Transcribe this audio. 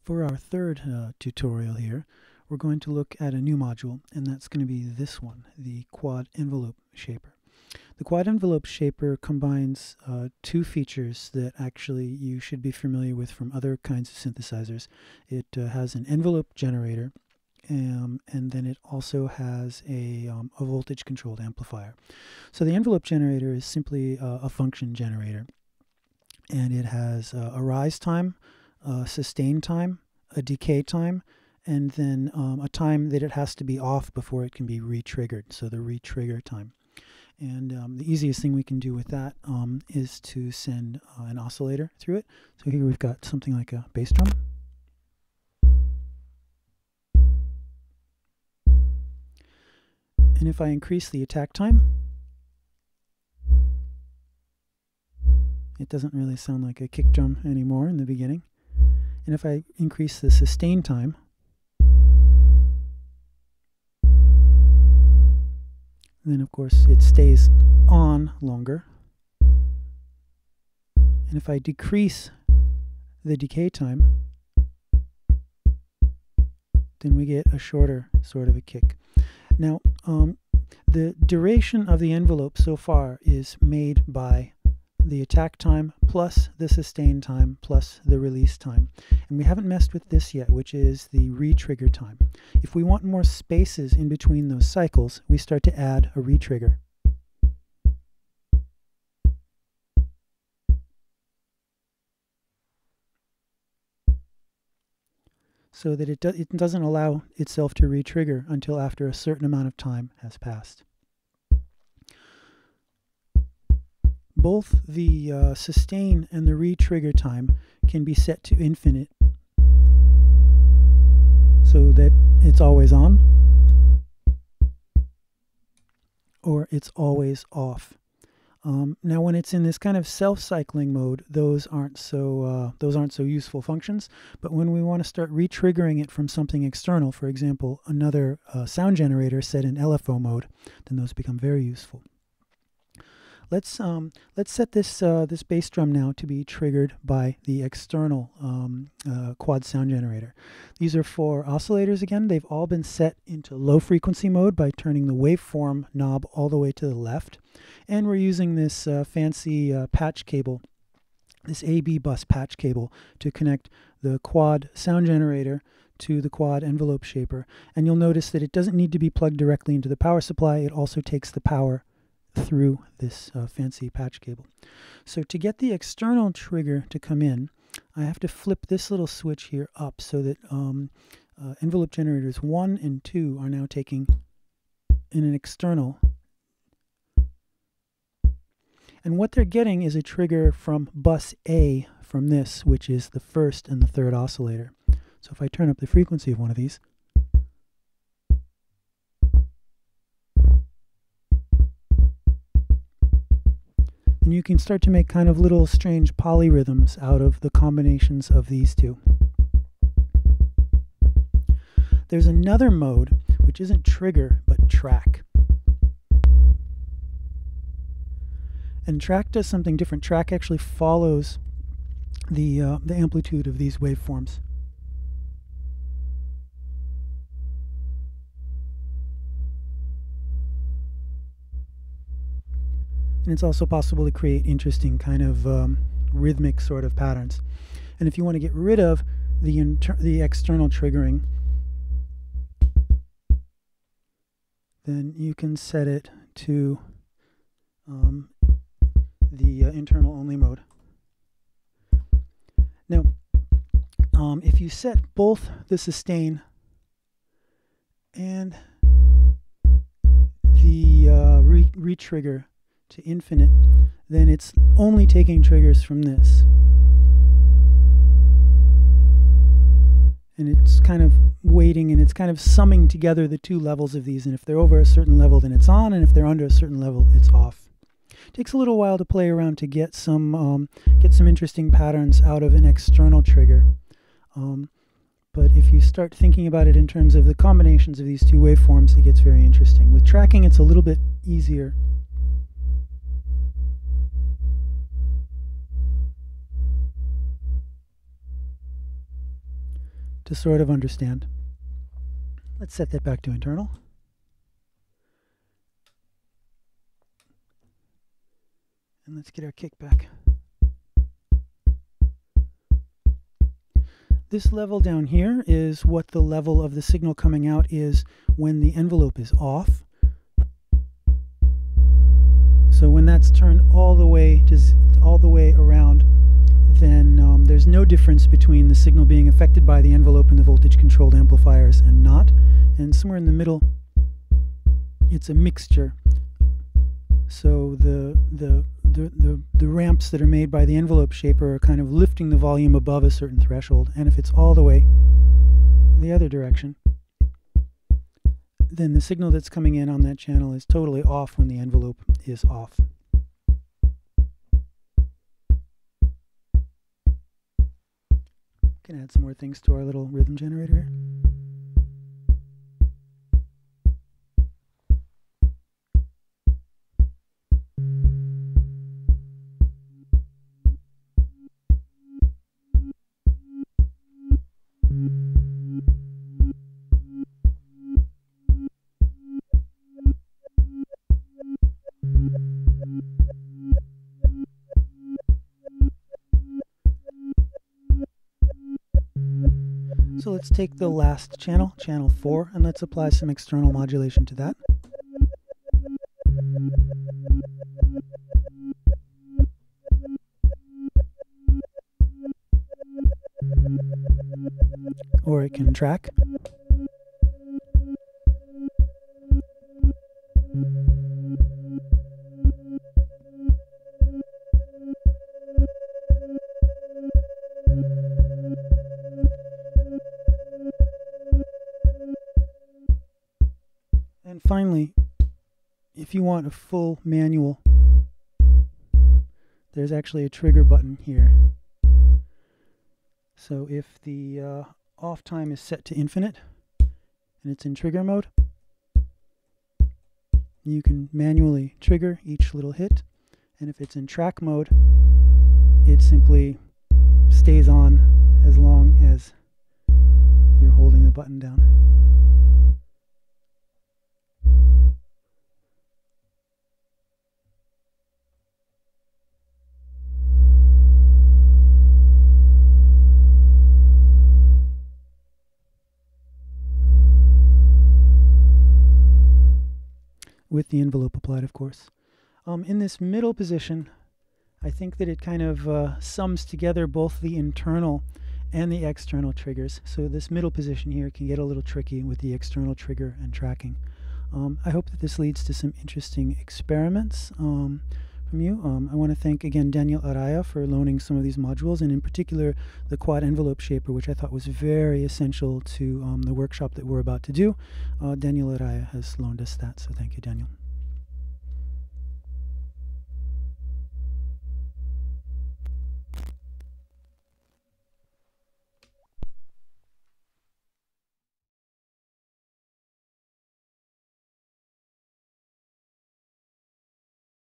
For our third tutorial here, we're going to look at a new module, and that's going to be this one, the Quad Envelope Shaper. The Quad Envelope Shaper combines two features that actually you should be familiar with from other kinds of synthesizers. It has an envelope generator, and then it also has a voltage-controlled amplifier. So the envelope generator is simply a function generator, and it has a rise time, sustain time, a decay time, and then a time that it has to be off before it can be re-triggered, so the re-trigger time. And the easiest thing we can do with that is to send an oscillator through it. So here we've got something like a bass drum. And if I increase the attack time, it doesn't really sound like a kick drum anymore in the beginning. And if I increase the sustain time, then of course it stays on longer. And if I decrease the decay time, then we get a shorter sort of a kick. Now, the duration of the envelope so far is made by the attack time plus the sustain time plus the release time. And we haven't messed with this yet, which is the re-trigger time. If we want more spaces in between those cycles, we start to add a re-trigger. So that it doesn't allow itself to re-trigger until after a certain amount of time has passed. Both the sustain and the re-trigger time can be set to infinite so that it's always on or it's always off. Now when it's in this kind of self-cycling mode, those aren't so useful functions, but when we want to start re-triggering it from something external, for example another sound generator set in LFO mode, then those become very useful. Let's set this bass drum now to be triggered by the external quad sound generator. These are 4 oscillators again. They've all been set into low frequency mode by turning the waveform knob all the way to the left. And we're using this fancy patch cable, this AB bus patch cable, to connect the quad sound generator to the quad envelope shaper. And you'll notice that it doesn't need to be plugged directly into the power supply. It also takes the power through this fancy patch cable. So to get the external trigger to come in, I have to flip this little switch here up so that envelope generators 1 and 2 are now taking in an external. And what they're getting is a trigger from bus A from this, which is the first and the third oscillator. So if I turn up the frequency of one of these, and you can start to make kind of little strange polyrhythms out of the combinations of these two. There's another mode which isn't trigger but track. And track does something different. Track actually follows the amplitude of these waveforms. And it's also possible to create interesting kind of rhythmic sort of patterns. And if you want to get rid of the external triggering, then you can set it to the internal only mode. Now, if you set both the sustain and the re-trigger to infinite, then it's only taking triggers from this. And it's kind of waiting, and it's kind of summing together the two levels of these, and if they're over a certain level then it's on, and if they're under a certain level it's off. It takes a little while to play around to get some interesting patterns out of an external trigger. But if you start thinking about it in terms of the combinations of these two waveforms, it gets very interesting. With tracking it's a little bit easier. to sort of understand. Let's set that back to internal. And let's get our kickback. This level down here is what the level of the signal coming out is when the envelope is off. So when that's turned all the way around, then there's no difference between the signal being affected by the envelope and the voltage controlled amplifiers and not. And somewhere in the middle, it's a mixture. So the ramps that are made by the envelope shaper are kind of lifting the volume above a certain threshold, and if it's all the way the other direction, then the signal that's coming in on that channel is totally off when the envelope is off. Can add some more things to our little rhythm generator here. So let's take the last channel, channel 4, and let's apply some external modulation to that. Or it can track. And finally, if you want a full manual, there's actually a trigger button here. So if the off time is set to infinite and it's in trigger mode, you can manually trigger each little hit. And if it's in track mode, it simply stays on as long as you're holding the button down. With the envelope applied, of course. In this middle position, I think that it kind of sums together both the internal and the external triggers. So this middle position here can get a little tricky with the external trigger and tracking. I hope that this leads to some interesting experiments from you. I want to thank again Daniel Araya for loaning some of these modules, and in particular the quad envelope shaper, which I thought was very essential to the workshop that we're about to do. Daniel Araya has loaned us that, so thank you, Daniel.